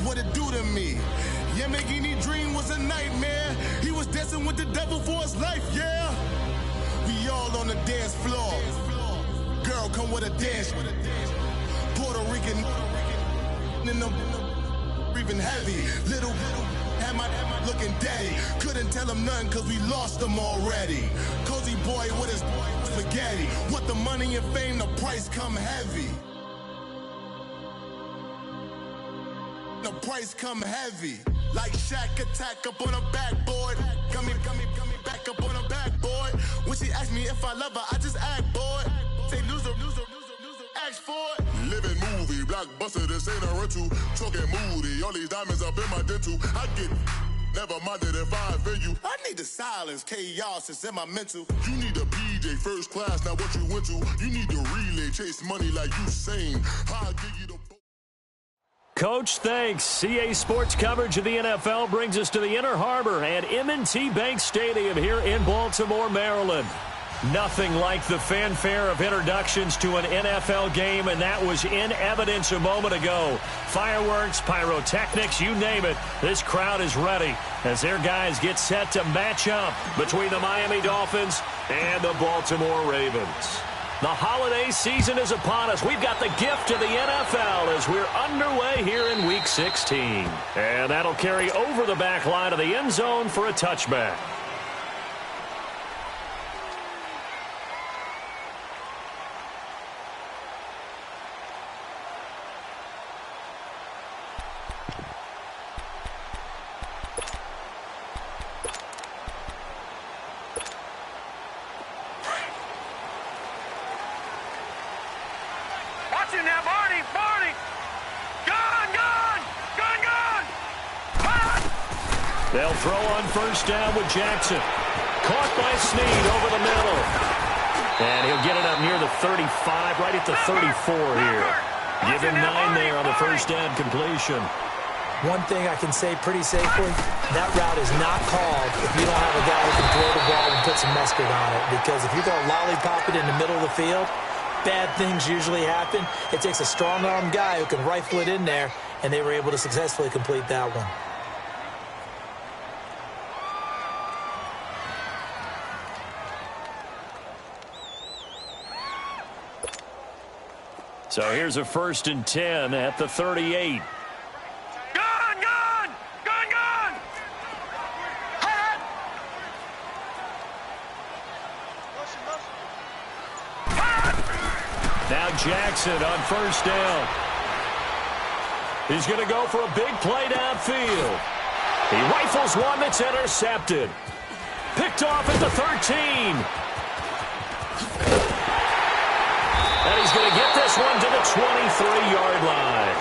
what it do to me. Yamagini dream was a nightmare. He was dancing with the devil for his life, yeah. We all on the dance floor. Girl, come with a dance. Puerto Rican in the breathing heavy. Little had my looking daddy. Couldn't tell him nothing cause we lost him already. Cozy boy with his spaghetti. Want the money and fame, the price come heavy. The price come heavy. Like Shaq attack up on a backboard. Got me back up on a backboard. When she asked me if I love her, I just act bored. Say loser, ask for it. Living movie, blockbuster, this ain't a rental. Talking moody, all these diamonds up in my dental. I get never minded if I offend you. I need the silence, chaos is in my mental. You need a PJ, first class, not what you went to. You need to relay, chase money like you sane. I'll give you the... Coach, thanks. CA Sports coverage of the NFL brings us to the Inner Harbor at M&T Bank Stadium here in Baltimore, Maryland. Nothing like the fanfare of introductions to an NFL game, and that was in evidence a moment ago. Fireworks, pyrotechnics, you name it. This crowd is ready as their guys get set to match up between the Miami Dolphins and the Baltimore Ravens. The holiday season is upon us. We've got the gift of the NFL as we're underway here in Week 16. And that'll carry over the back line of the end zone for a touchback. They'll throw on first down with Jackson. Caught by Snead over the middle. And he'll get it up near the 35, right at the 34 here. Give him 9 there on the first down completion. One thing I can say pretty safely, that route is not called if you don't have a guy who can throw the ball and put some mustard on it. Because if you're going to lollipop it in the middle of the field, bad things usually happen. It takes a strong-arm guy who can rifle it in there, and they were able to successfully complete that one. So here's a 1st and 10 at the 38. Gone! Now Jackson on first down. He's going to go for a big play downfield. He rifles one that's intercepted. Picked off at the 13. And he's going to get this one to the 23-yard line.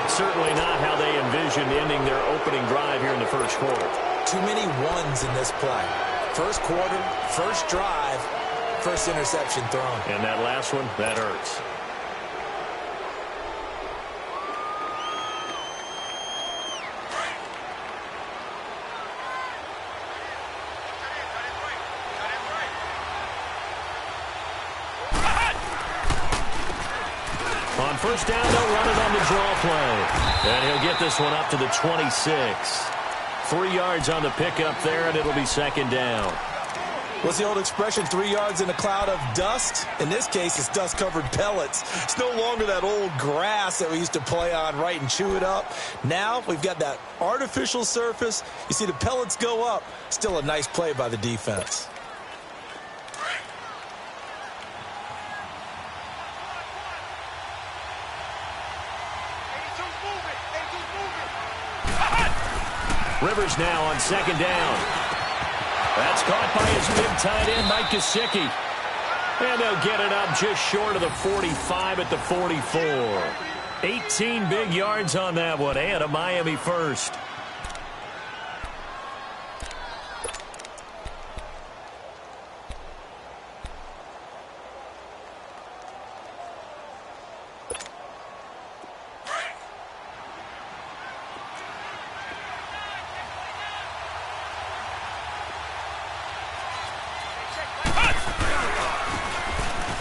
Certainly not how they envisioned ending their opening drive here in the first quarter. Too many ones in this play. First quarter, first drive, first interception thrown. And that last one, that hurts. On first down, they'll run it on the draw play. And he'll get this one up to the 26. 3 yards on the pickup there, and it'll be second down. What's the old expression, 3 yards in a cloud of dust? In this case, it's dust-covered pellets. It's no longer that old grass that we used to play on, right, and chew it up. Now we've got that artificial surface. You see the pellets go up. Still a nice play by the defense. Rivers now on second down. That's caught by his big tight end, Mike Gesicki. And they'll get it up just short of the 45 at the 44. 18 big yards on that one, and a Miami first.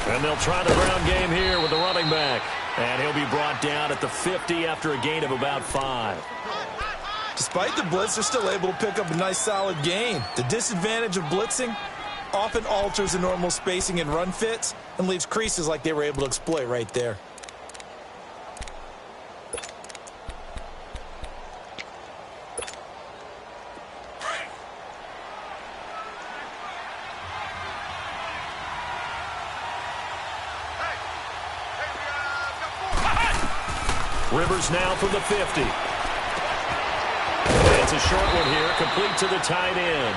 And they'll try the ground game here with the running back. And he'll be brought down at the 50 after a gain of about 5. Despite the blitz, they're still able to pick up a nice, solid gain. The disadvantage of blitzing often alters the normal spacing and run fits and leaves creases like they were able to exploit right there. Rivers now from the 50. It's a short one here, complete to the tight end.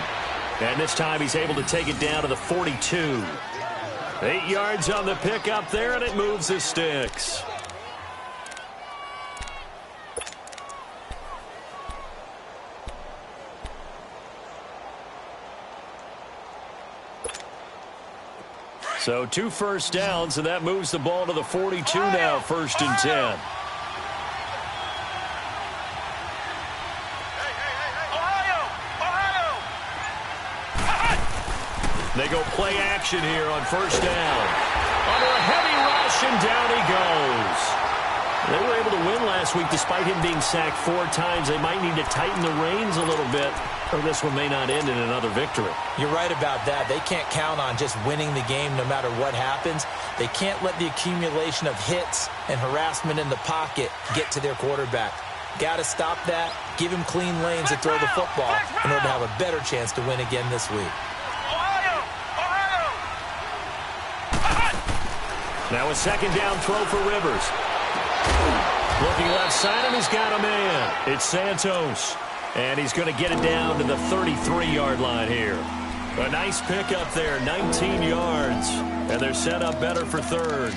And this time he's able to take it down to the 42. 8 yards on the pickup there, and it moves the sticks. So 2 first downs, and that moves the ball to the 42 now, 1st and 10. They go play action here on 1st down. Under a heavy rush, and down he goes. They were able to win last week despite him being sacked 4 times. They might need to tighten the reins a little bit, or this one may not end in another victory. You're right about that. They can't count on just winning the game no matter what happens. They can't let the accumulation of hits and harassment in the pocket get to their quarterback. Got to stop that, give him clean lanes to throw the football in order to have a better chance to win again this week. Now a 2nd down throw for Rivers. Looking left side, and he's got a man. It's Santos. And he's going to get it down to the 33-yard line here. A nice pickup there, 19 yards. And they're set up better for 3rd.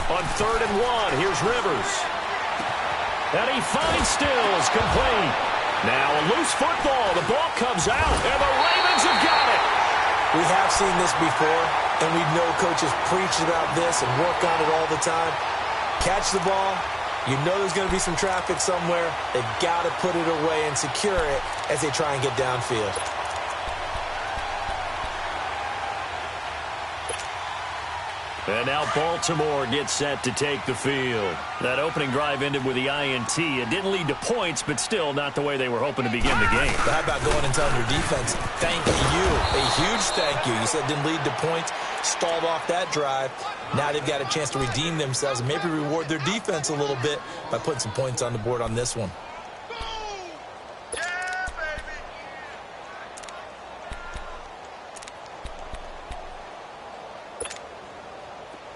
On 3rd and 1, here's Rivers. And he finds Stills, complete. Now a loose football. The ball comes out, and the Ravens have got it. We have seen this before, and we know coaches preach about this and work on it all the time. Catch the ball. You know there's going to be some traffic somewhere. They've got to put it away and secure it as they try and get downfield. And now Baltimore gets set to take the field. That opening drive ended with the INT. It didn't lead to points, but still not the way they were hoping to begin the game. But how about going and telling your defense, thank you, a huge thank you. You said it didn't lead to points, stalled off that drive. Now they've got a chance to redeem themselves and maybe reward their defense a little bit by putting some points on the board on this one.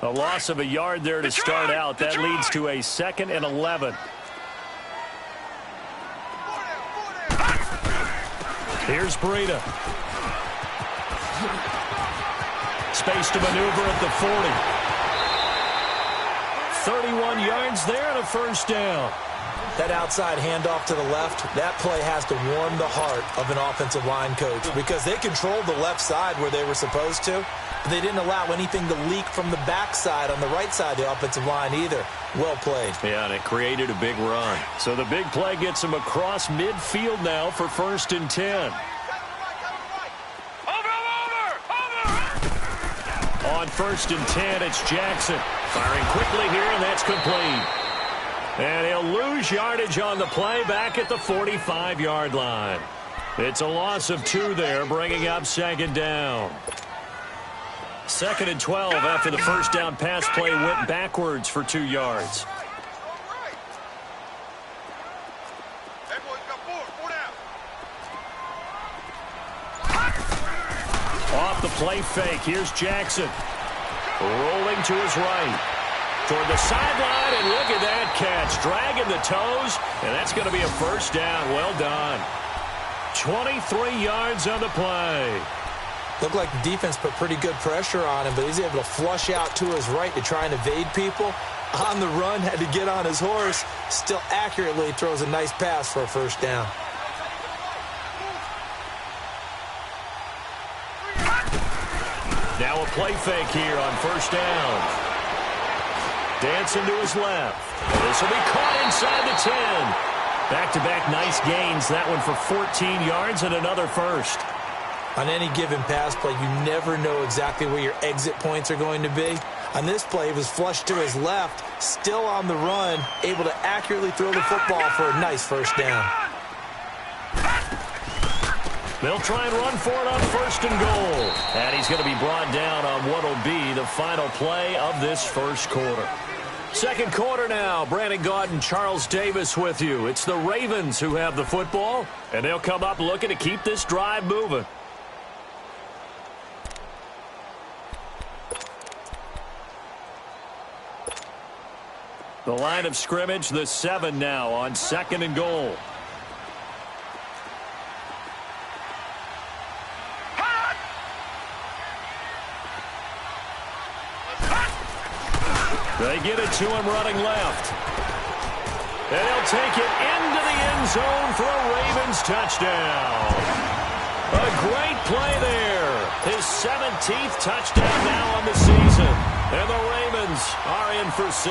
A loss of a yard there to start out. That leads to a 2nd and 11. Here's Breida. Space to maneuver at the 40. 31 yards there and a 1st down. That outside handoff to the left, that play has to warm the heart of an offensive line coach because they controlled the left side where they were supposed to. But they didn't allow anything to leak from the backside on the right side of the offensive line either. Well played. Yeah, and it created a big run. So the big play gets him across midfield now for 1st and 10. On 1st and 10, it's Jackson. Firing quickly here, and that's complete. And he'll lose yardage on the play back at the 45-yard line. It's a loss of 2 there, bringing up 2nd down. 2nd and 12 after the 1st down pass play went backwards for 2 yards. Off the play fake, here's Jackson. Rolling to his right. Toward the sideline, and look at that catch. Dragging the toes, and that's going to be a 1st down. Well done. 23 yards on the play. Looked like the defense put pretty good pressure on him, but he's able to flush out to his right to try and evade people. On the run, had to get on his horse. Still accurately throws a nice pass for a first down. Now a play fake here on first down. Dancing to his left. This will be caught inside the 10. Back-to-back nice gains. That one for 14 yards and another first. On any given pass play, you never know exactly where your exit points are going to be. On this play, he was flushed to his left, still on the run, able to accurately throw the football for a nice first down. They'll try and run for it on first and goal. And he's going to be brought down on what will be the final play of this first quarter. Second quarter now. Brandon Gaudin and Charles Davis with you. It's the Ravens who have the football, and they'll come up looking to keep this drive moving. The line of scrimmage, the 7 now on second and goal. They get it to him running left. And he'll take it into the end zone for a Ravens touchdown. A great play there. His 17th touchdown now on the season. And the Ravens are in for 6.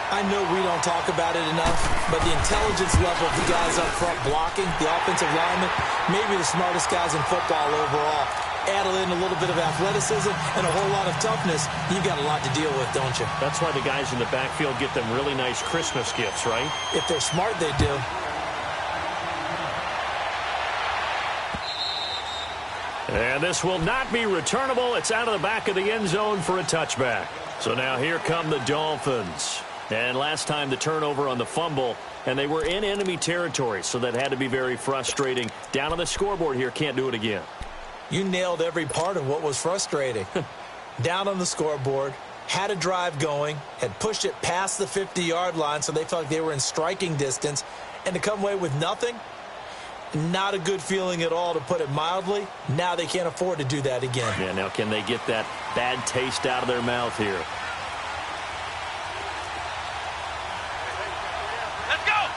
I know we don't talk about it enough, but the intelligence level of the guys up front blocking, the offensive linemen, maybe the smartest guys in football overall. Add in a little bit of athleticism and a whole lot of toughness, you've got a lot to deal with, don't you? That's why the guys in the backfield get them really nice Christmas gifts, right? If they're smart, they do. And this will not be returnable. It's out of the back of the end zone for a touchback. So now here come the Dolphins. And last time the turnover on the fumble, and they were in enemy territory, so that had to be very frustrating. Down on the scoreboard here, can't do it again. You nailed every part of what was frustrating. Down on the scoreboard, had a drive going, had pushed it past the 50-yard line so they felt like they were in striking distance, and to come away with nothing, not a good feeling at all, to put it mildly. Now they can't afford to do that again. Yeah, now can they get that bad taste out of their mouth here? Let's go!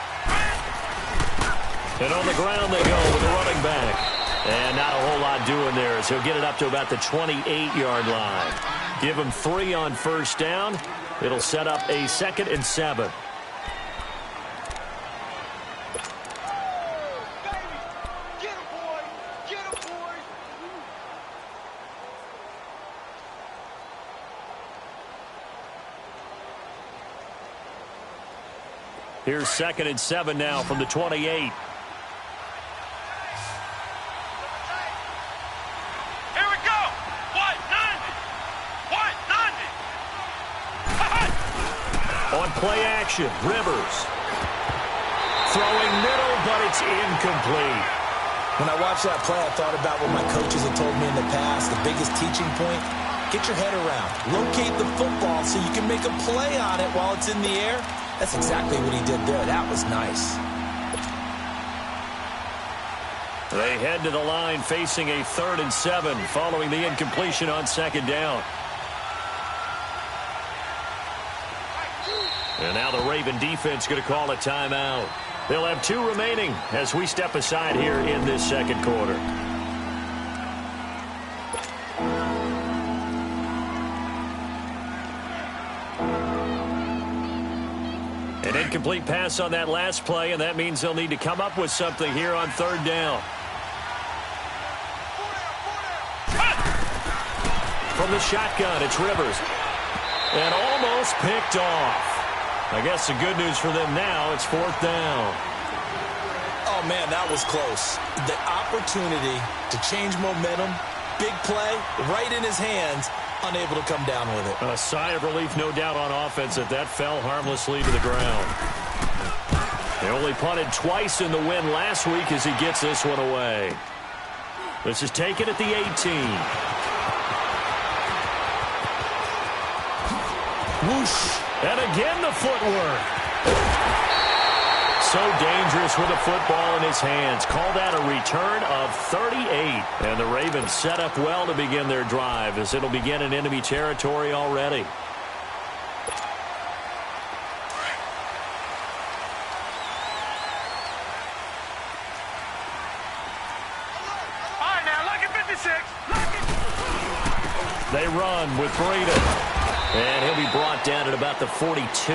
And on the ground they go with the running back. And not a whole lot doing there as he'll get it up to about the 28-yard line. Give him 3 on first down. It'll set up a 2nd and 7. Here's 2nd and 7 now from the 28. Play action. Rivers. Throwing middle, but it's incomplete. When I watched that play, I thought about what my coaches had told me in the past. The biggest teaching point, get your head around. Locate the football so you can make a play on it while it's in the air. That's exactly what he did there. That was nice. They head to the line facing a 3rd and 7 following the incompletion on 2nd down. And now the Raven defense going to call a timeout. They'll have 2 remaining as we step aside here in this second quarter. An incomplete pass on that last play, and that means they'll need to come up with something here on 3rd down. From the shotgun, it's Rivers. And almost picked off. I guess the good news for them now, it's 4th down. Oh, man, that was close. The opportunity to change momentum, big play, right in his hands, unable to come down with it. A sigh of relief, no doubt, on offense that fell harmlessly to the ground. They only punted twice in the win last week as he gets this one away. This is taken at the 18. Whoosh. And again the footwork. So dangerous with a football in his hands. Call that a return of 38. And the Ravens set up well to begin their drive as it'll begin in enemy territory already. They run with Breida. And he'll be brought down at about the 42.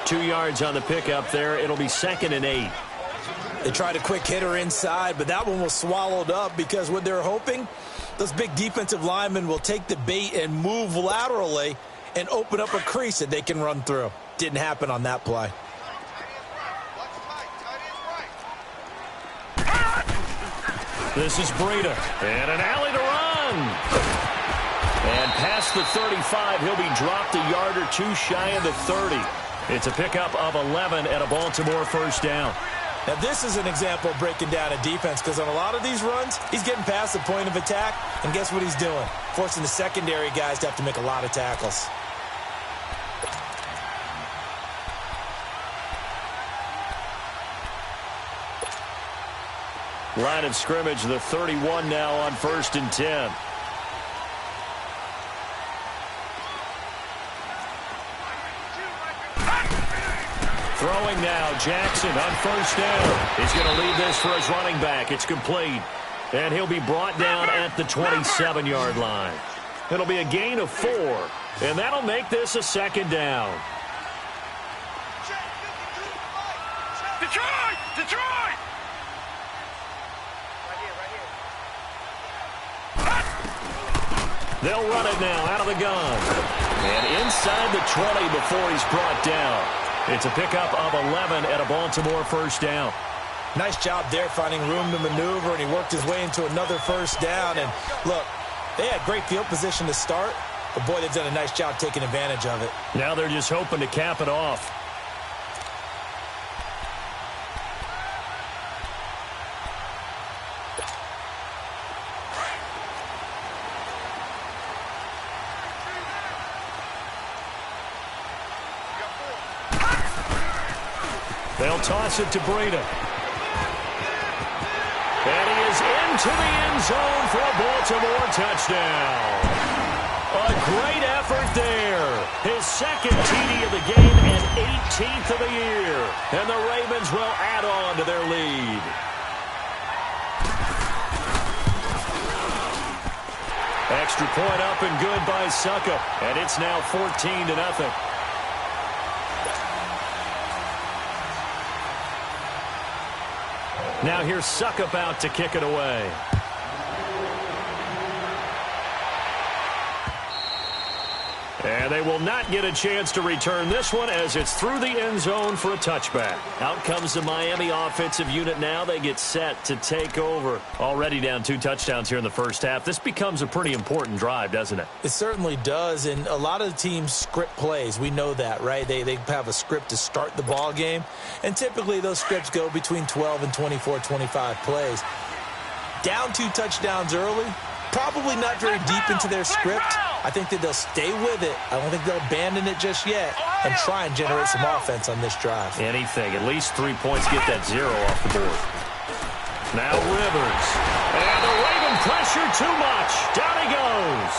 2 yards on the pickup there. It'll be 2nd and 8. They tried a quick hitter inside, but that one was swallowed up because what they're hoping, those big defensive linemen will take the bait and move laterally and open up a crease that they can run through. Didn't happen on that play. This is Breida. And an alley to run. And past the 35, he'll be dropped a yard or two shy of the 30. It's a pickup of 11 and a Baltimore first down. Now, this is an example of breaking down a defense because on a lot of these runs, he's getting past the point of attack, and guess what he's doing? Forcing the secondary guys to have to make a lot of tackles. Line of scrimmage, the 31 now on 1st and 10. Throwing now, Jackson on first down. He's going to lead this for his running back. It's complete. And he'll be brought down at the 27-yard line. It'll be a gain of 4. And that'll make this a 2nd down. Detroit! Detroit! They'll run it now out of the gun. And inside the 20 before he's brought down. It's a pickup of 11 at a Baltimore first down. Nice job there finding room to maneuver, and he worked his way into another first down. And look, they had great field position to start, but boy, they've done a nice job taking advantage of it. Now they're just hoping to cap it off. They'll toss it to Breida. And he is into the end zone for a Baltimore touchdown. A great effort there. His 2nd TD of the game and 18th of the year. And the Ravens will add on to their lead. Extra point up and good by Suckup. And it's now 14-0. Now here's Suckup out to kick it away. And they will not get a chance to return this one as it's through the end zone for a touchback. Out comes the Miami offensive unit now. They get set to take over. Already down 2 touchdowns here in the first half. This becomes a pretty important drive, doesn't it? It certainly does, and a lot of the teams script plays. We know that, right? They have a script to start the ball game, and typically those scripts go between 12 and 24, 25 plays. Down 2 touchdowns early, probably not very deep into their script. I think that they'll stay with it. I don't think they'll abandon it just yet and try and generate some offense on this drive. Anything. At least 3 points. Get that 0 off the board. Now Rivers. And the Raven pressure too much. Down he goes.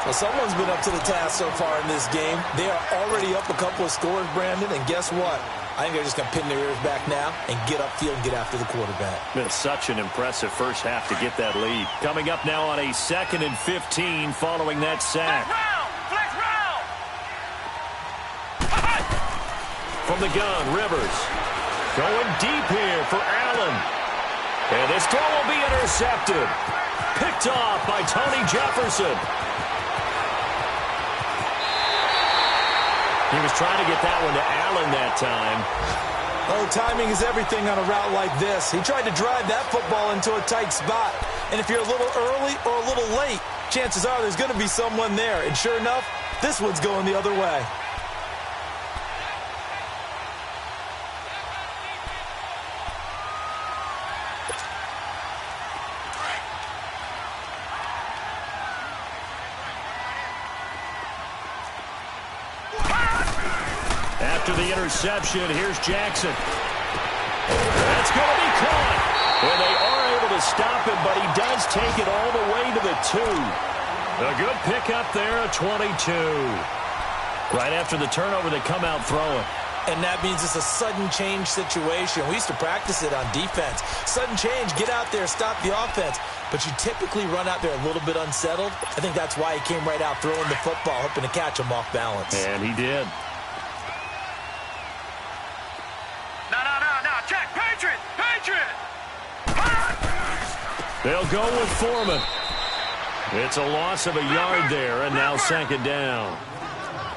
Well, someone's been up to the task so far in this game. They are already up a couple of scores, Brandon, and guess what? I think they're just going to pin their ears back now and get upfield and get after the quarterback. Been such an impressive first half to get that lead. Coming up now on a 2nd and 15 following that sack. From the gun, Rivers. Going deep here for Allen. And this throw will be intercepted. Picked off by Tony Jefferson. He was trying to get that one to Allen that time. Oh, timing is everything on a route like this. He tried to drive that football into a tight spot. And if you're a little early or a little late, chances are there's going to be someone there. And sure enough, this one's going the other way. After the interception, here's Jackson. That's going to be caught. And they are able to stop him, but he does take it all the way to the 2. A good pickup there, a 22. Right after the turnover, they come out throwing. And that means it's a sudden change situation. We used to practice it on defense. Sudden change, get out there, stop the offense. but you typically run out there a little bit unsettled. I think that's why he came right out throwing the football, hoping to catch him off balance. And he did. No, check, Patriot! They'll go with Foreman. It's a loss of a yard there, and now second down.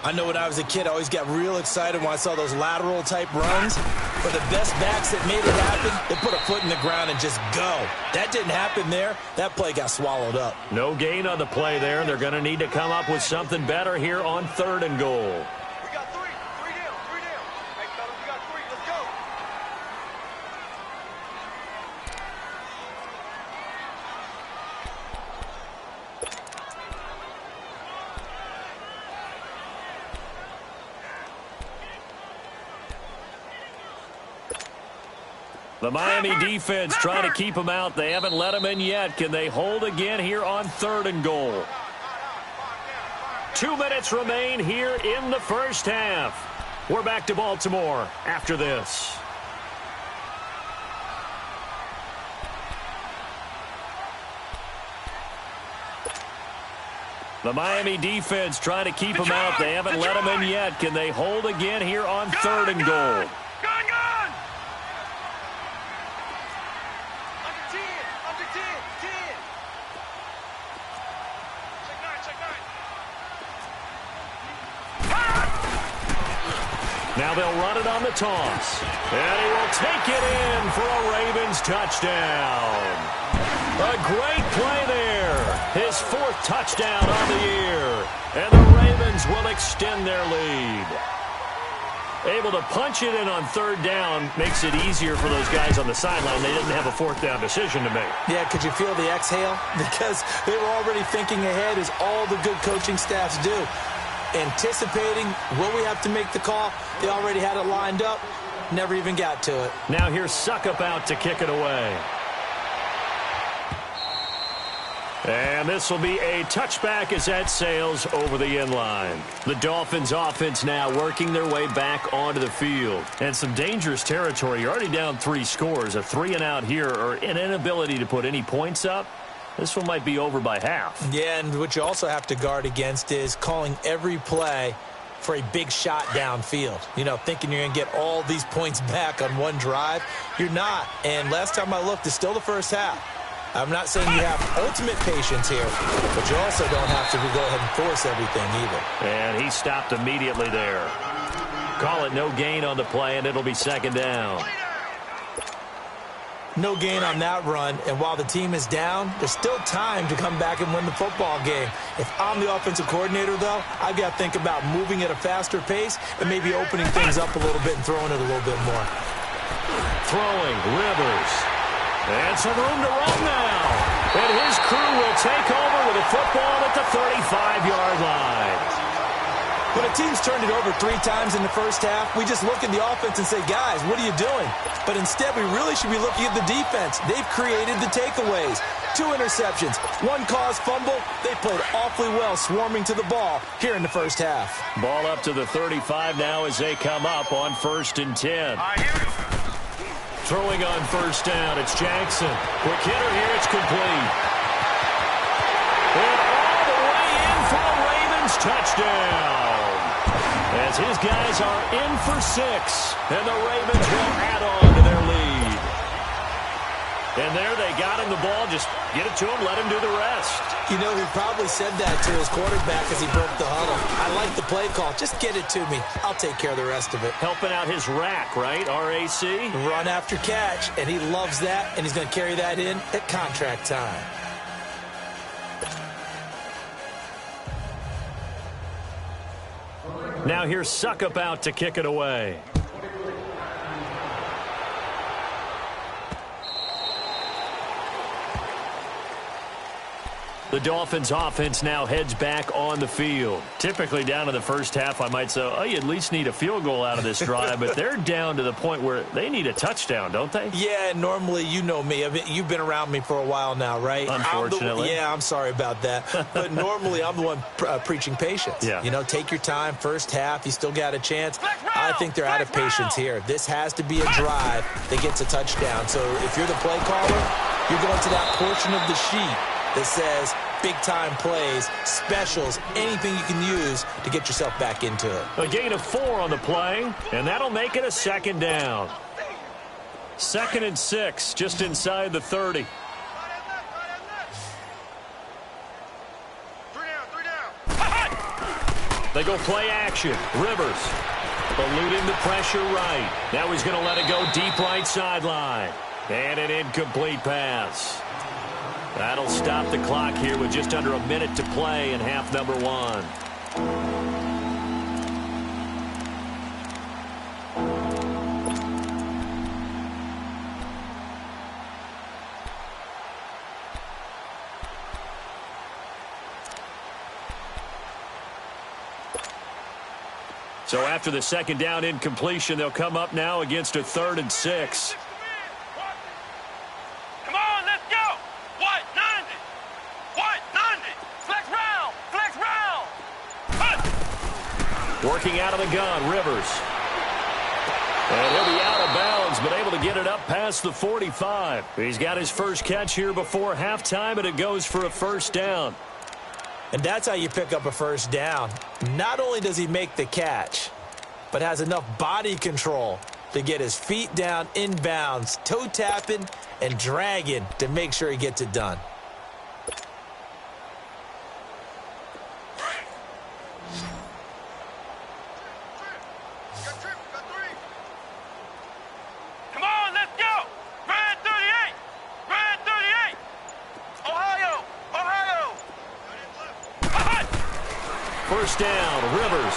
I know when I was a kid, I always got real excited when I saw those lateral-type runs. But the best backs that made it happen, they put a foot in the ground and just go. That didn't happen there. That play got swallowed up. No gain on the play there. They're going to need to come up with something better here on 3rd and goal. We got three down. Hey, fellas, we got 3. Let's go. The Miami defense trying to keep him out. They haven't let him in yet. Can they hold again here on 3rd and goal? 2 minutes remain here in the first half. We're back to Baltimore after this. The Miami defense trying to keep him out. They haven't let him in yet. Can they hold again here on 3rd and goal? Gun! Under 10. Check 9. Now they'll run it on the toss. And he will take it in for a Ravens touchdown. A great play there. His 4th touchdown on the year. And the Ravens will extend their lead. Able to punch it in on 3rd down makes it easier for those guys on the sideline. They didn't have a 4th down decision to make. Yeah, could you feel the exhale? Because they were already thinking ahead, as all the good coaching staffs do. Anticipating, will we have to make the call? They already had it lined up. Never even got to it. Now here's Suckup out to kick it away. And this will be a touchback as that sails over the end line. The Dolphins offense now working their way back onto the field. And some dangerous territory. You're already down 3 scores. A 3-and-out here, or an inability to put any points up. This one might be over by half. Yeah, and what you also have to guard against is calling every play for a big shot downfield. You know, thinking you're going to get all these points back on one drive. You're not. And last time I looked, it's still the first half. I'm not saying you have ultimate patience here, but you also don't have to go ahead and force everything either. And he stopped immediately there. Call it no gain on the play, and it'll be second down. No gain on that run, and while the team is down, there's still time to come back and win the football game. If I'm the offensive coordinator, though, I've got to think about moving at a faster pace and maybe opening things up a little bit and throwing it a little bit more. Throwing, Rivers. And some room to run now. And his crew will take over with a football at the 35-yard line. When a team's turned it over 3 times in the first half, we just look at the offense and say, guys, what are you doing? But instead, we really should be looking at the defense. They've created the takeaways. 2 interceptions, 1 caused fumble. They played awfully well swarming to the ball here in the first half. Ball up to the 35 now as they come up on 1st and 10. Throwing on 1st down, it's Jackson. Quick hitter here, it's complete. And all the way in for a Ravens touchdown. As his guys are in for 6, and the Ravens will add on to their lead. And there they got him the ball. Just get it to him, let him do the rest. You know, he probably said that to his quarterback as he broke the huddle. I like the play call. Just get it to me. I'll take care of the rest of it. Helping out his rack, right? R-A-C? Run after catch, and he loves that, and he's going to carry that in at contract time. Now here's Suckup out to kick it away. The Dolphins offense now heads back on the field. Typically down in the first half, I might say, oh, you at least need a field goal out of this drive, but they're down to the point where they need a touchdown, don't they? Yeah, normally, you know me. I mean, you've been around me for a while now, right? Unfortunately. I'm sorry about that. But normally, I'm the one preaching patience. Yeah. You know, take your time. First half, you still got a chance. I think they're out of patience here. This has to be a drive that gets a touchdown. So if you're the play caller, you're going to that portion of the sheet that says big-time plays, specials, anything you can use to get yourself back into it. A gain of 4 on the play, and that'll make it a second down. 2nd and 6, just inside the 30. They go play action. Rivers eluding the pressure right. Now he's going to let it go deep right sideline. And an incomplete pass. That'll stop the clock here with just under a minute to play in half number 1. So after the second down incompletion, they'll come up now against a 3rd and 6. Come on, let's go. White 90. White 90. Flex round. Flex round. Cut. Working out of the gun, Rivers. And he'll be out of bounds, but able to get it up past the 45. He's got his first catch here before halftime, and it goes for a first down. And that's how you pick up a first down. Not only does he make the catch, but has enough body control to get his feet down inbounds, toe tapping and dragging to make sure he gets it done. Come on, let's go. Red 38. Red 38. Ohio. Ohio. First down, Rivers.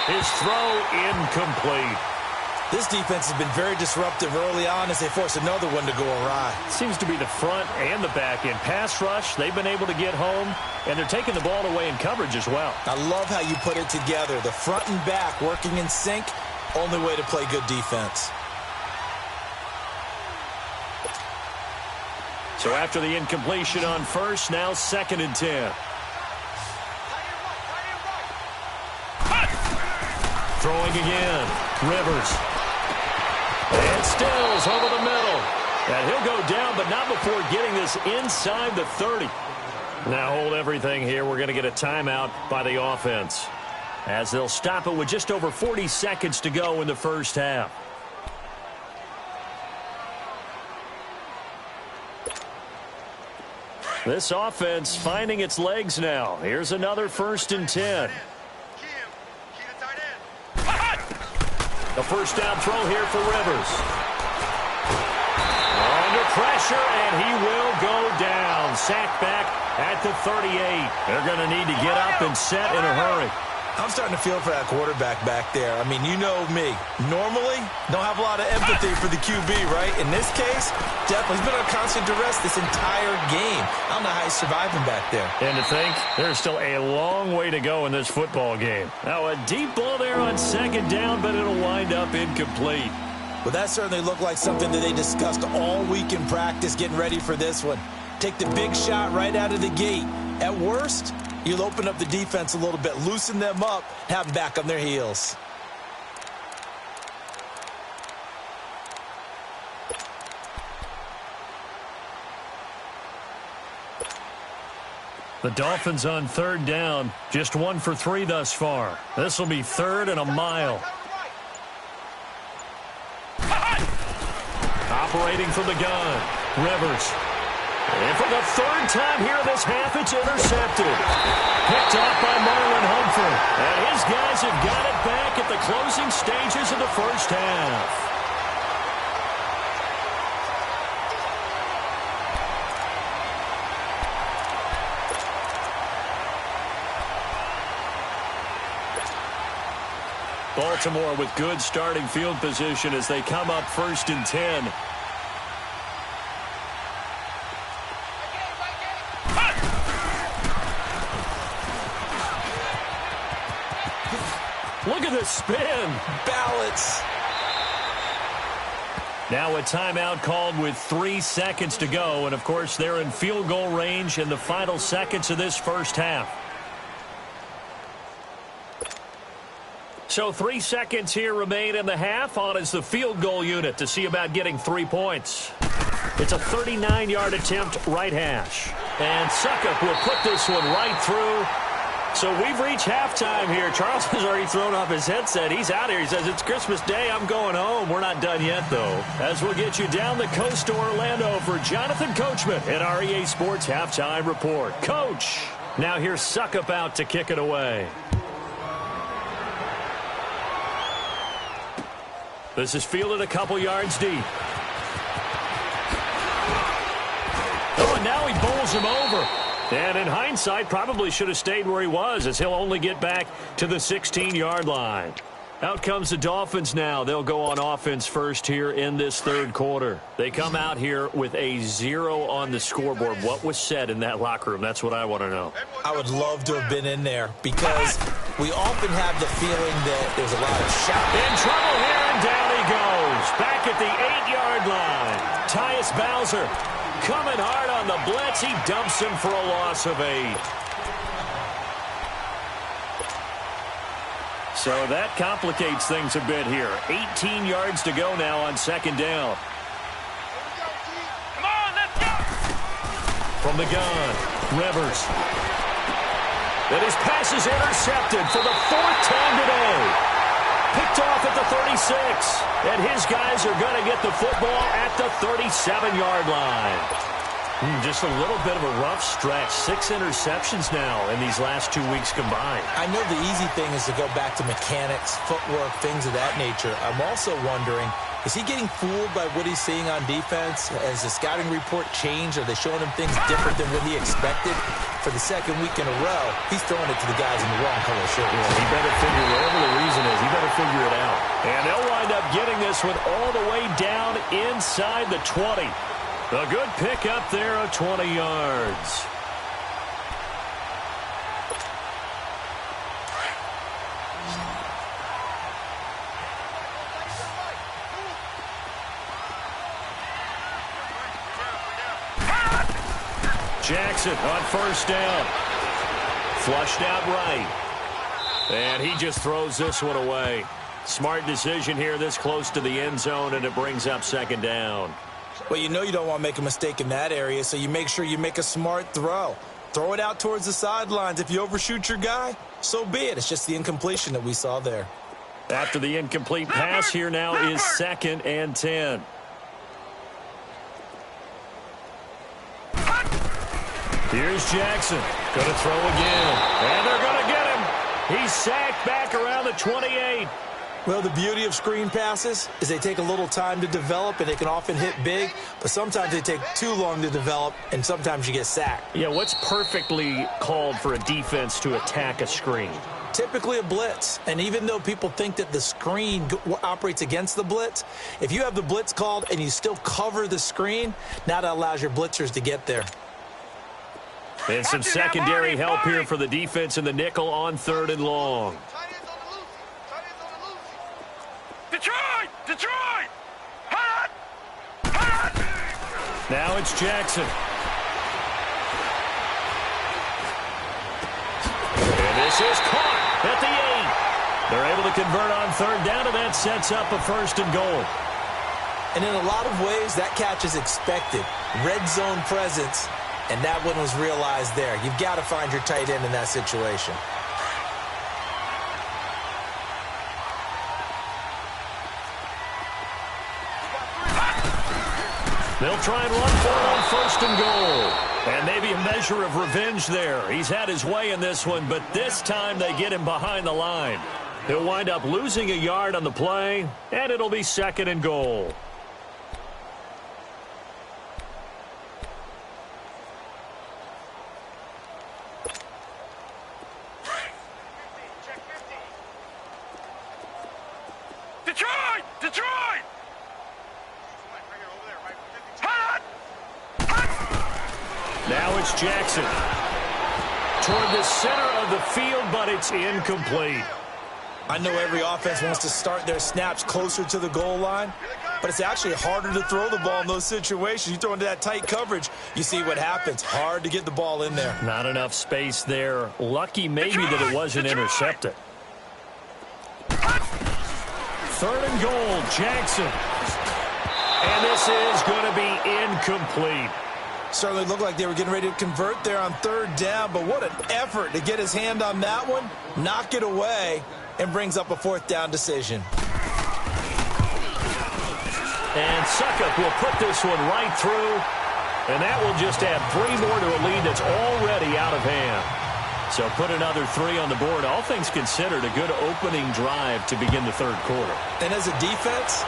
His throw incomplete. This defense has been very disruptive early on as they force another one to go awry. Seems to be the front and the back end. Pass rush, they've been able to get home, and they're taking the ball away in coverage as well. I love how you put it together. The front and back working in sync, only way to play good defense. So after the incompletion on first, now 2nd and 10. Throwing again. Rivers. And Stills over the middle. And he'll go down, but not before getting this inside the 30. Now hold everything here. We're going to get a timeout by the offense, as they'll stop it with just over 40 seconds to go in the first half. This offense finding its legs now. Here's another 1st and 10. The first down throw here for Rivers. Under pressure, and he will go down. Sacked back at the 38. They're going to need to get up and set in a hurry. I'm starting to feel for that quarterback back there. I mean, you know me. Normally, don't have a lot of empathy for the QB, right? In this case, definitely. He's been on constant duress this entire game. I don't know how he's surviving back there. And to think, there's still a long way to go in this football game. Now, a deep ball there on 2nd down, but it'll wind up incomplete. Well, that certainly looked like something that they discussed all week in practice getting ready for this one. Take the big shot right out of the gate. At worst, you'll open up the defense a little bit, loosen them up, have them back on their heels. The Dolphins on 3rd down, just 1 for 3 thus far. This will be 3rd and a mile. Operating from the gun, Rivers. And for the 3rd time here this half, it's intercepted. Picked off by Marlon Humphrey. And his guys have got it back at the closing stages of the first half. Baltimore with good starting field position as they come up 1st and 10. Look at the spin. Balance. Now a timeout called with 3 seconds to go. And, of course, they're in field goal range in the final seconds of this first half. So 3 seconds here remain in the half. On is the field goal unit to see about getting 3 points. It's a 39-yard attempt, right hash. And Suckup will put this one right through. So we've reached halftime here. Charles has already thrown off his headset. He's out here. He says, it's Christmas Day. I'm going home. We're not done yet, though. As we'll get you down the coast to Orlando for Jonathan Coachman at our EA Sports Halftime Report. Coach, now here's Suckup out to kick it away. This is fielded a couple yards deep. Oh, and now he bowls him over. And in hindsight, probably should have stayed where he was, as he'll only get back to the 16-yard line. Out comes the Dolphins now. They'll go on offense first here in this third quarter. They come out here with a 0 on the scoreboard. What was said in that locker room? That's what I want to know. I would love to have been in there because we often have the feeling that there's a lot of shouting. In trouble here, and down he goes. Back at the 8-yard line. Tyus Bowser coming hard on the blitz. He dumps him for a loss of 8. So that complicates things a bit here. 18 yards to go now on second down. Come on, let's go! From the gun, Rivers. And his pass is intercepted for the 4th time today. Picked off at the 36. And his guys are going to get the football at the 37-yard line. Just a little bit of a rough stretch. 6 interceptions now in these last 2 weeks combined. I know the easy thing is to go back to mechanics, footwork, things of that nature. I'm also wondering, is he getting fooled by what he's seeing on defense? Has the scouting report changed? Are they showing him things different than what he expected? For the second week in a row, he's throwing it to the guys in the wrong color shirt. Yeah, he better figure, whatever the reason is, he better figure it out. And they'll wind up getting this one all the way down inside the 20. A good pick up there of 20 yards. Jackson on first down. Flushed out right. And he just throws this one away. Smart decision here this close to the end zone, and it brings up second down. Well, you know you don't want to make a mistake in that area, so you make sure you make a smart throw. Throw it out towards the sidelines. If you overshoot your guy, so be it. It's just the incompletion that we saw there. After the incomplete pass, here now is 2nd and 10. Here's Jackson. Going to throw again. And they're going to get him. He's sacked back around the 28. Well, the beauty of screen passes is they take a little time to develop, and they can often hit big, but sometimes they take too long to develop, and sometimes you get sacked. Yeah, what's perfectly called for a defense to attack a screen? Typically a blitz, and even though people think that the screen operates against the blitz, if you have the blitz called and you still cover the screen, now that allows your blitzers to get there. And some secondary help here for the defense in the nickel on 3rd and long. Detroit! Detroit! Hot! Hot! Now it's Jackson. And this is caught at the 8. They're able to convert on 3rd down, and that sets up a 1st and goal. And in a lot of ways, that catch is expected. Red zone presence, and that one was realized there. You've got to find your tight end in that situation. They'll try and run for it on 1st and goal. And maybe a measure of revenge there. He's had his way in this one, but this time they get him behind the line. He'll wind up losing a yard on the play, and it'll be 2nd and goal. Detroit! Detroit! Now it's Jackson. Toward the center of the field, but it's incomplete. I know every offense wants to start their snaps closer to the goal line, but it's actually harder to throw the ball in those situations. You throw into that tight coverage, you see what happens. Hard to get the ball in there. Not enough space there. Lucky maybe that it wasn't intercepted. 3rd and goal, Jackson. And this is going to be incomplete. Certainly looked like they were getting ready to convert there on 3rd down, but what an effort to get his hand on that one, knock it away, and brings up a 4th down decision. And Suckup will put this one right through, and that will just add 3 more to a lead that's already out of hand. So put another 3 on the board. All things considered, a good opening drive to begin the 3rd quarter. And as a defense,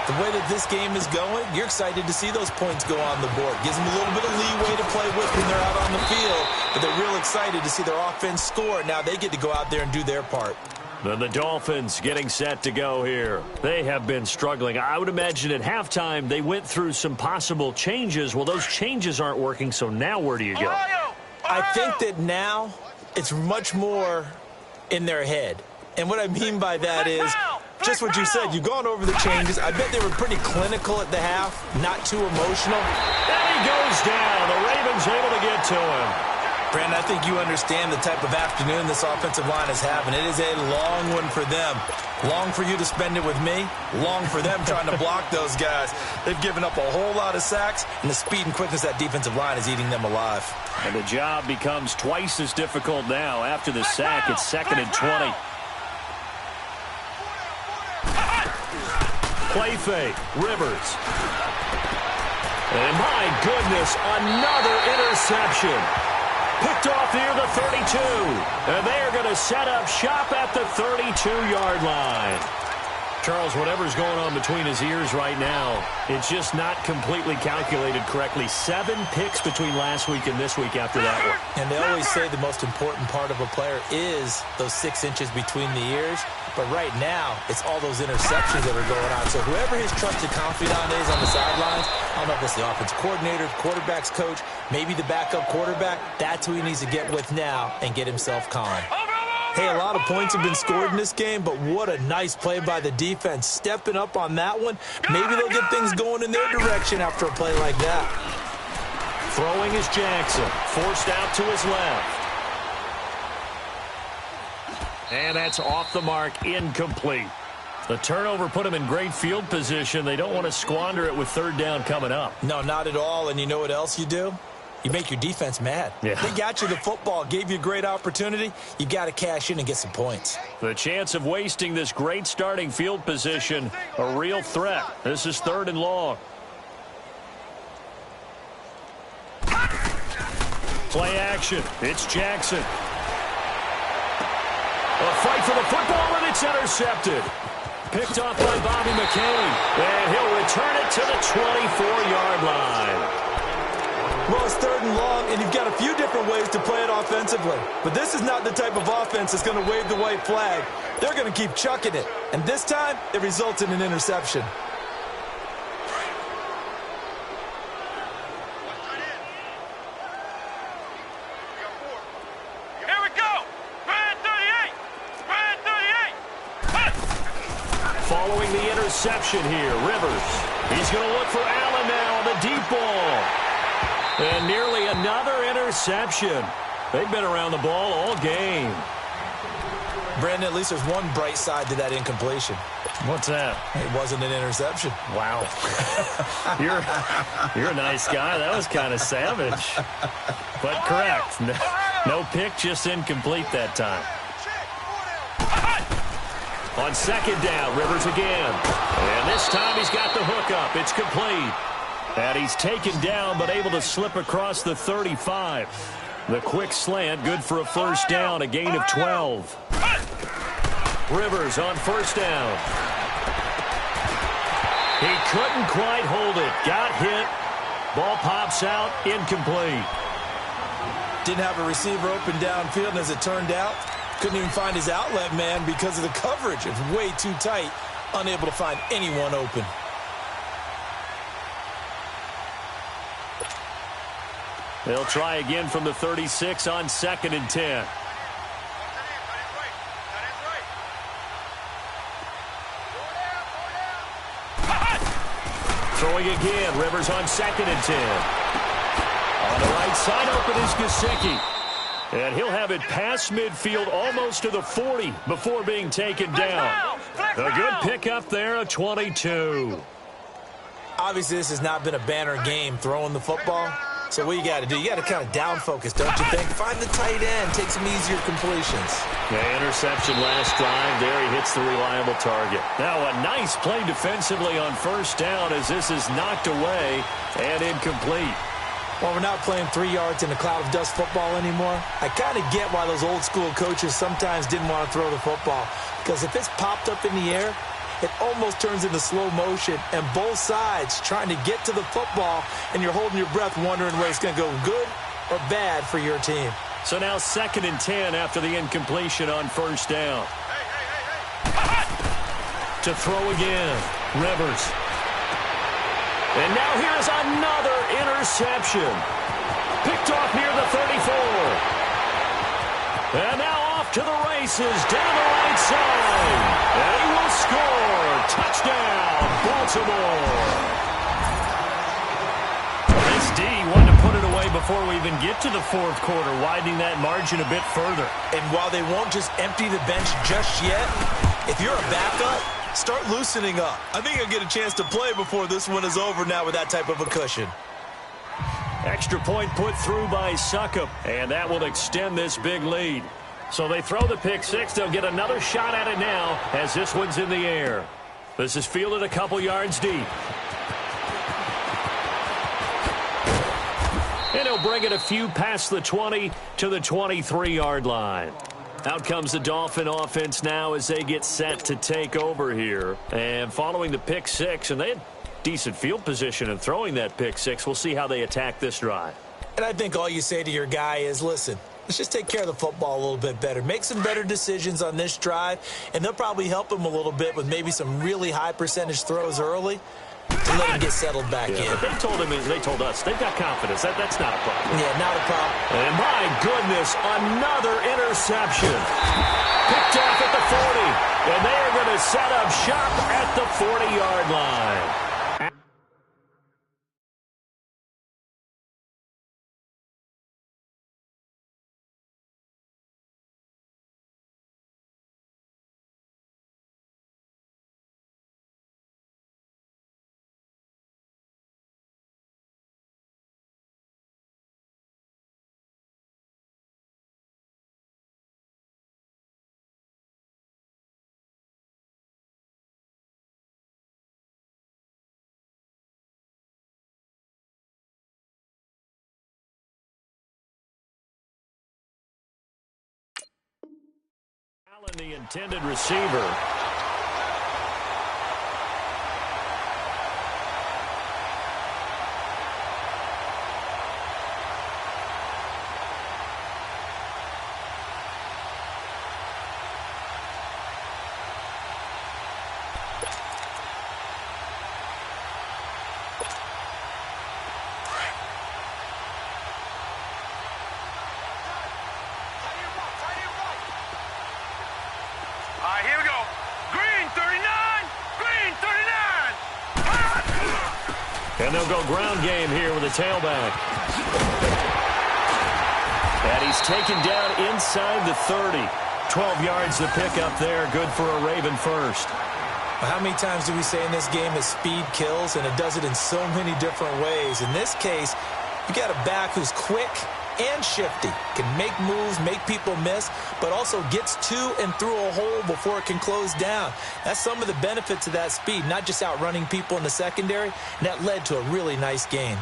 the way that this game is going, you're excited to see those points go on the board. Gives them a little bit of leeway to play with when they're out on the field, but they're real excited to see their offense score. Now they get to go out there and do their part. Then the Dolphins getting set to go here. They have been struggling. I would imagine at halftime they went through some possible changes. Well, those changes aren't working, so now where do you go? I think that now it's much more in their head. And what I mean by that is just what you said. You've gone over the changes. I bet they were pretty clinical at the half, not too emotional. And he goes down. The Ravens able to get to him. Brandon, I think you understand the type of afternoon this offensive line is having. It is a long one for them. Long for you to spend it with me. Long for them trying to block those guys. They've given up a whole lot of sacks, and the speed and quickness of that defensive line is eating them alive. And the job becomes twice as difficult now. After the sack, it's 2nd and 20. Play fake. Rivers. And my goodness, another interception. Picked off near the 32. And they are going to set up shop at the 32-yard line. Charles, whatever's going on between his ears right now, it's just not completely calculated correctly. 7 picks between last week and this week after that one. And they always say the most important part of a player is those 6 inches between the ears. But right now, it's all those interceptions that are going on. So whoever his trusted confidant is on the sidelines, I don't know if it's the offensive coordinator, the quarterback's coach, maybe the backup quarterback, that's who he needs to get with now and get himself calm. Hey, a lot of points have been scored in this game, but what a nice play by the defense. Stepping up on that one, maybe they'll get things going in their direction after a play like that. Throwing is Jackson, forced out to his left. And that's off the mark, incomplete. The turnover put them in great field position. They don't want to squander it with 3rd down coming up. No, not at all. And you know what else you do? You make your defense mad. Yeah. They got you the football, gave you a great opportunity. You got to cash in and get some points. The chance of wasting this great starting field position, a real threat. This is 3rd and long. Play action. It's Jackson. A fight for the football, and it's intercepted. Picked off by Bobby McCain. And he'll return it to the 24-yard line. Well, it's 3rd and long, and you've got a few different ways to play it offensively. But this is not the type of offense that's going to wave the white flag. They're going to keep chucking it. And this time, it results in an interception. Here we go. Brand 38. Brand 38. Following the interception here, Rivers. He's going to look for Allen now on the deep ball. And nearly another interception. They've been around the ball all game. Brandon, at least there's one bright side to that incompletion. What's that? It wasn't an interception. Wow. You're a nice guy. That was kind of savage. But correct. No pick, just incomplete that time. On 2nd down, Rivers again. And this time he's got the hook up. It's complete. And he's taken down but able to slip across the 35. The quick slant, good for a 1st down, a gain of 12. Rivers on 1st down. He couldn't quite hold it. Got hit. Ball pops out, incomplete. Didn't have a receiver open downfield, and as it turned out, couldn't even find his outlet man because of the coverage. It was way too tight, unable to find anyone open. They'll try again from the 36 on 2nd and 10. Throwing again. Rivers on 2nd and 10. On the right side, open is Gesicki. And he'll have it past midfield almost to the 40 before being taken down. A good pickup there, a 22. Obviously, this has not been a banner game throwing the football. So what you got to do, you got to kind of down focus, don't you think? Find the tight end, take some easier completions. Yeah, interception last drive. There he hits the reliable target. Now a nice play defensively on first down as this is knocked away and incomplete. Well, we're not playing 3 yards in a cloud of dust football anymore. I kind of get why those old school coaches sometimes didn't want to throw the football. Because if it's popped up in the air, it almost turns into slow motion, and both sides trying to get to the football, and you're holding your breath wondering whether it's going to go good or bad for your team. So now 2nd and 10 after the incompletion on first down. To throw again, Rivers. And now here's another interception. Picked off near the 34. And now off to the races down the right side. And he will score. Touchdown, Baltimore. This D wanted to put it away before we even get to the 4th quarter, widening that margin a bit further. And while they won't just empty the bench just yet, if you're a backup, start loosening up. I think I'll get a chance to play before this one is over now with that type of a cushion. Extra point put through by Succop, and that will extend this big lead. So they throw the pick six. They'll get another shot at it now as this one's in the air. This is fielded a couple yards deep. And he'll bring it a few past the 20 to the 23-yard line. Out comes the Dolphin offense now as they get set to take over here. And following the pick six, and they had decent field position in throwing that pick six. We'll see how they attack this drive. And I think all you say to your guy is, listen, let's just take care of the football a little bit better. Make some better decisions on this drive, and they'll probably help him a little bit with maybe some really high percentage throws early to let him get settled back in. But they told us they've got confidence. That's not a problem. Yeah, not a problem. And my goodness, another interception. Picked off at the 40. And they are going to set up shop at the 40-yard line. The intended receiver. Here we go. Green 39. Green 39. And they'll go ground game here with a tailback. And he's taken down inside the 30. 12 yards to pick up there. Good for a Raven first. How many times do we say in this game that speed kills, and it does it in so many different ways? In this case, you got a back who's quick and shifty, can make moves, make people miss, but also gets to and through a hole before it can close down. That's some of the benefits of that speed, not just outrunning people in the secondary, and that led to a really nice gain.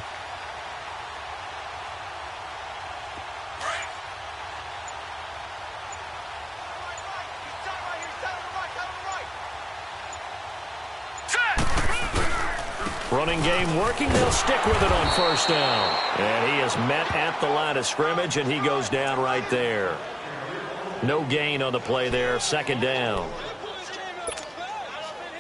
Running game working. They'll stick with it on first down. And he is met at the line of scrimmage, and he goes down right there. No gain on the play there. Second down.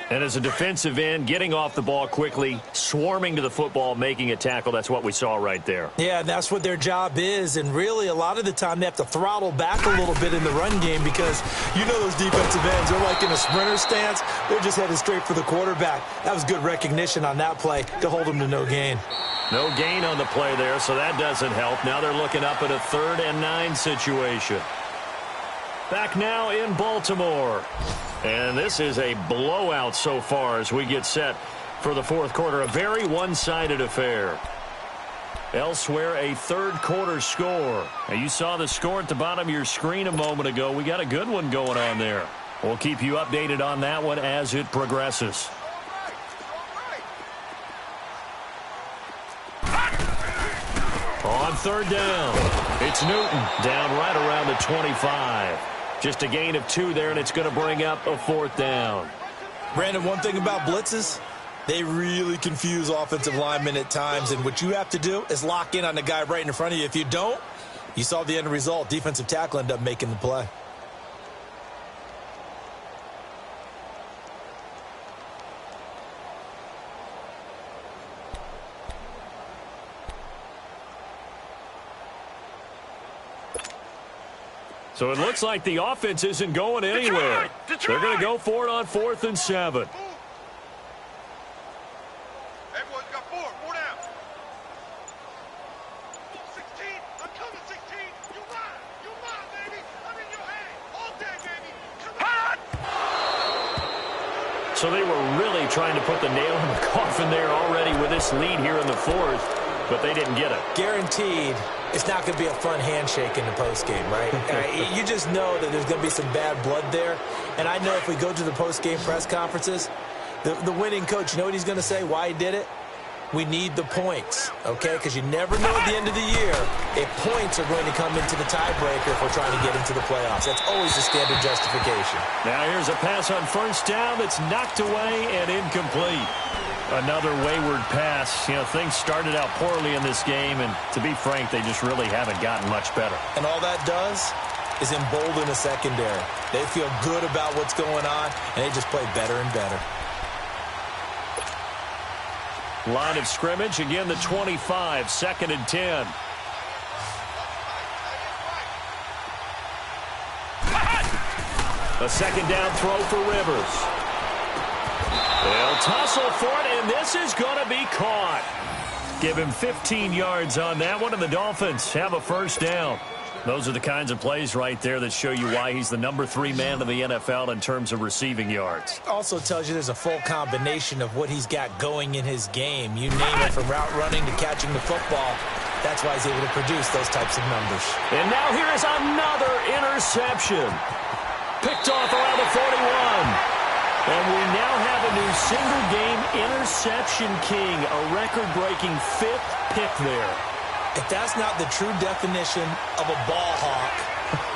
And as a defensive end, getting off the ball quickly, swarming to the football, making a tackle. That's what we saw right there. Yeah, that's what their job is. And really, a lot of the time, they have to throttle back a little bit in the run game because you know those defensive ends, they're like in a sprinter stance. They're just headed straight for the quarterback. That was good recognition on that play to hold them to no gain. No gain on the play there, so that doesn't help. Now they're looking up at a 3rd and 9 situation. Back now in Baltimore. And this is a blowout so far as we get set for the fourth quarter. A very one-sided affair. Elsewhere, a third-quarter score. Now, you saw the score at the bottom of your screen a moment ago. We got a good one going on there. We'll keep you updated on that one as it progresses. On third down, it's Newton down right around the 25. Just a gain of 2 there, and it's going to bring up a fourth down. Brandon, one thing about blitzes, they really confuse offensive linemen at times, and what you have to do is lock in on the guy right in front of you. If you don't, you saw the end result. Defensive tackle ended up making the play. So it looks like the offense isn't going anywhere. They're going to go for it on 4th and 7. Everyone's got 4 down. 16, I'm coming 16. You mine, baby. I'm in your head. All day, baby. Come on. So they were really trying to put the nail in the coffin there already with this lead here in the 4th, but they didn't get it. Guaranteed. It's not going to be a fun handshake in the postgame, right? You just know that there's going to be some bad blood there. And I know if we go to the postgame press conferences, the winning coach, you know what he's going to say, why he did it? We need the points, okay? Because you never know at the end of the year if points are going to come into the tiebreaker if we're trying to get into the playoffs. That's always the standard justification. Now here's a pass on first down that's knocked away and incomplete. Another wayward pass. You know, things started out poorly in this game, and to be frank, they just really haven't gotten much better. And all that does is embolden the secondary. They feel good about what's going on, and they just play better and better. Line of scrimmage, again the 25, 2nd and 10. A second down throw for Rivers. They'll tussle for it, and this is going to be caught. Give him 15 yards on that one, and the Dolphins have a first down. Those are the kinds of plays right there that show you why he's the number 3 man in the NFL in terms of receiving yards. Also tells you there's a full combination of what he's got going in his game. You name it, from route running to catching the football. That's why he's able to produce those types of numbers. And now here is another interception. Picked off around the 41. And we now have a new single-game interception king, a record-breaking 5th pick there. If that's not the true definition of a ball hawk,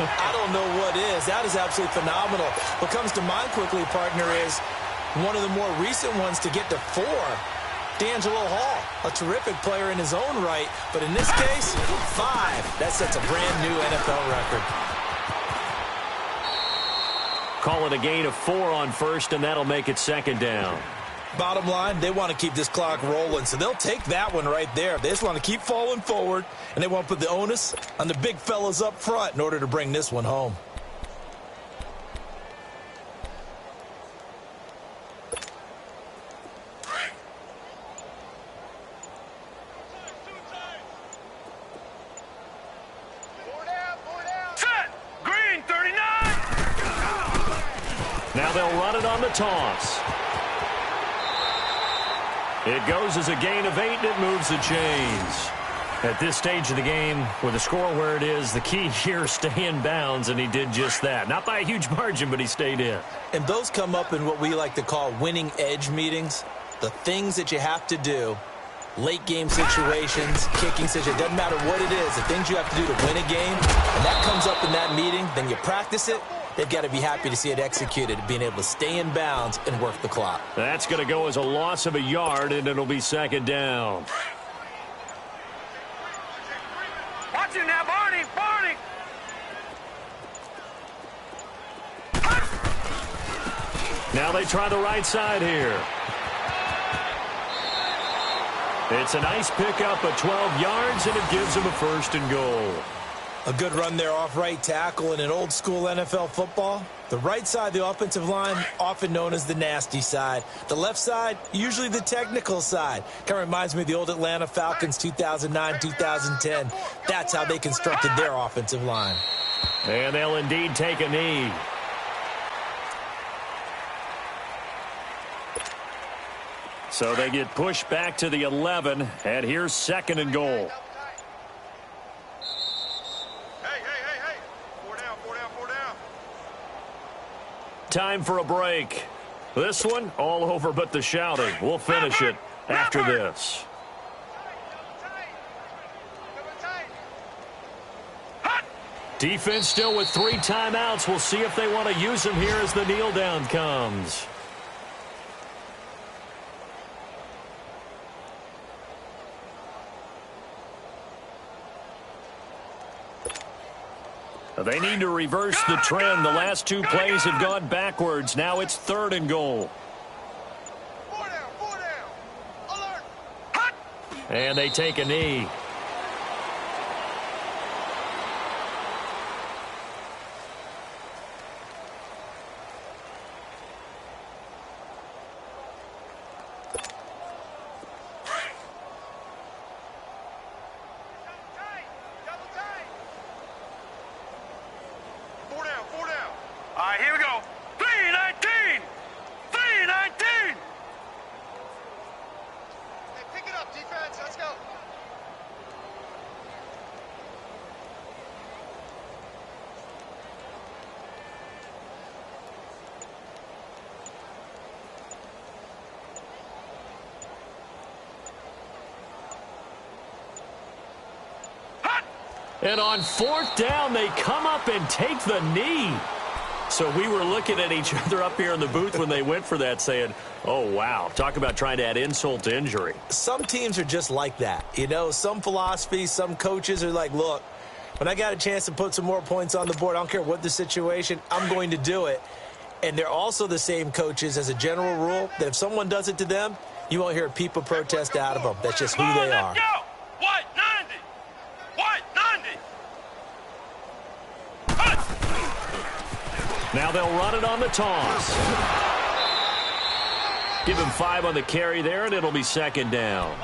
I don't know what is. That is absolutely phenomenal. What comes to mind quickly, partner, is one of the more recent ones to get to 4. D'Angelo Hall, a terrific player in his own right, but in this case, 5. That sets a brand-new NFL record. Call it a gain of 4 on first, and that'll make it 2nd down. Bottom line, they want to keep this clock rolling, so they'll take that one right there. They just want to keep falling forward, and they want to put the onus on the big fellas up front in order to bring this one home. Now they'll run it on the toss. It goes as a gain of 8, and it moves the chains. At this stage of the game, with the score where it is, the key here is stay in bounds, and he did just that. Not by a huge margin, but he stayed in. And those come up in what we like to call winning edge meetings. The things that you have to do, late game situations, kicking situations, doesn't matter what it is, the things you have to do to win a game, and that comes up in that meeting, then you practice it. They've got to be happy to see it executed, being able to stay in bounds and work the clock. That's going to go as a loss of a yard, and it'll be 2nd down. Watch it now, Barney! Barney! Now they try the right side here. It's a nice pickup of 12 yards, and it gives them a 1st and goal. A good run there off right tackle in an old-school NFL football. The right side of the offensive line, often known as the nasty side. The left side, usually the technical side. Kind of reminds me of the old Atlanta Falcons 2009-2010. That's how they constructed their offensive line. And they'll indeed take a knee. So they get pushed back to the 11, and here's 2nd and goal. Hey. 4 down. Time for a break. This one, all over but the shouting. We'll finish it after this. Defense still with 3 timeouts. We'll see if they want to use them here as the kneel down comes. They need to reverse the trend. The last 2 plays have gone backwards. Now it's 3rd and goal. 4 down. Alert. And they take a knee. All right, here we go. 3-19. Hey, pick it up, defense. Let's go. And on 4th down, they come up and take the knee. So we were looking at each other up here in the booth when they went for that saying, oh, wow, talk about trying to add insult to injury. Some teams are just like that. You know, some philosophies, some coaches are like, look, when I got a chance to put some more points on the board, I don't care what the situation, I'm going to do it. And they're also the same coaches as a general rule that if someone does it to them, you won't hear people protest out of them. That's just who they are. Let's go. White 90. Now they'll run it on the toss. Give him 5 on the carry there, and it'll be 2nd down.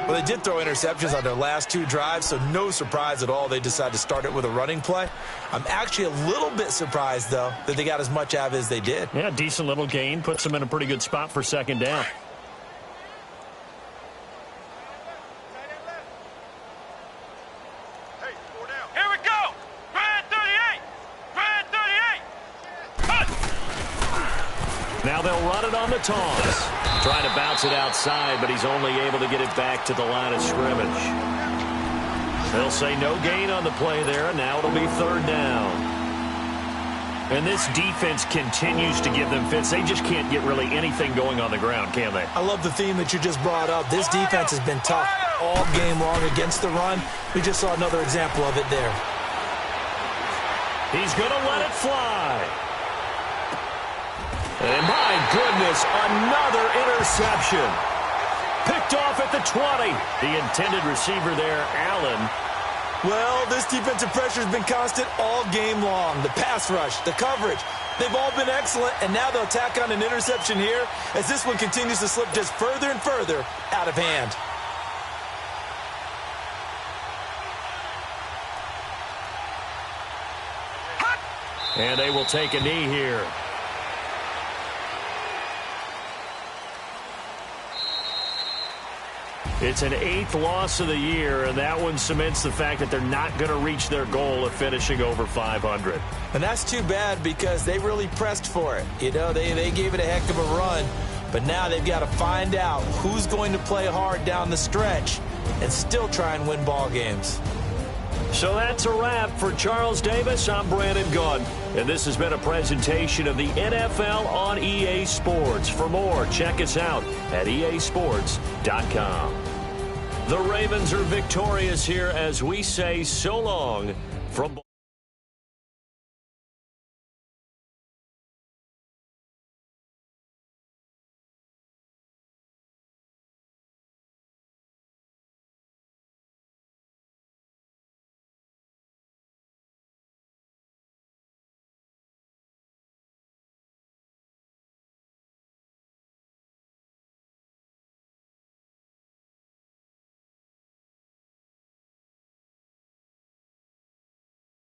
Well, they did throw interceptions on their last 2 drives, so no surprise at all they decided to start it with a running play. I'm actually a little bit surprised, though, that they got as much out of it as they did. Yeah, decent little gain. Puts them in a pretty good spot for 2nd down. Hey, 4 down. Here we go. Grand 38. Now they'll run it on the toss. Trying to bounce it outside, but he's only able to get it back to the line of scrimmage. They'll say no gain on the play there, and now it'll be 3rd down. And this defense continues to give them fits. They just can't get really anything going on the ground, can they? I love the theme that you just brought up. This defense has been tough all game long against the run. We just saw another example of it there. He's going to let it fly. And my goodness, another interception. Picked off at the 20. The intended receiver there, Allen. Well, this defensive pressure has been constant all game long. The pass rush, the coverage, they've all been excellent, and now they'll tack on an interception here as this one continues to slip just further and further out of hand. And they will take a knee here. It's an 8th loss of the year, and that one cements the fact that they're not going to reach their goal of finishing over 500. And that's too bad because they really pressed for it. You know, they gave it a heck of a run, but now they've got to find out who's going to play hard down the stretch and still try and win ball games. So that's a wrap for Charles Davis. I'm Brandon Gunn, and this has been a presentation of the NFL on EA Sports. For more, check us out at easports.com. The Ravens are victorious here as we say so long from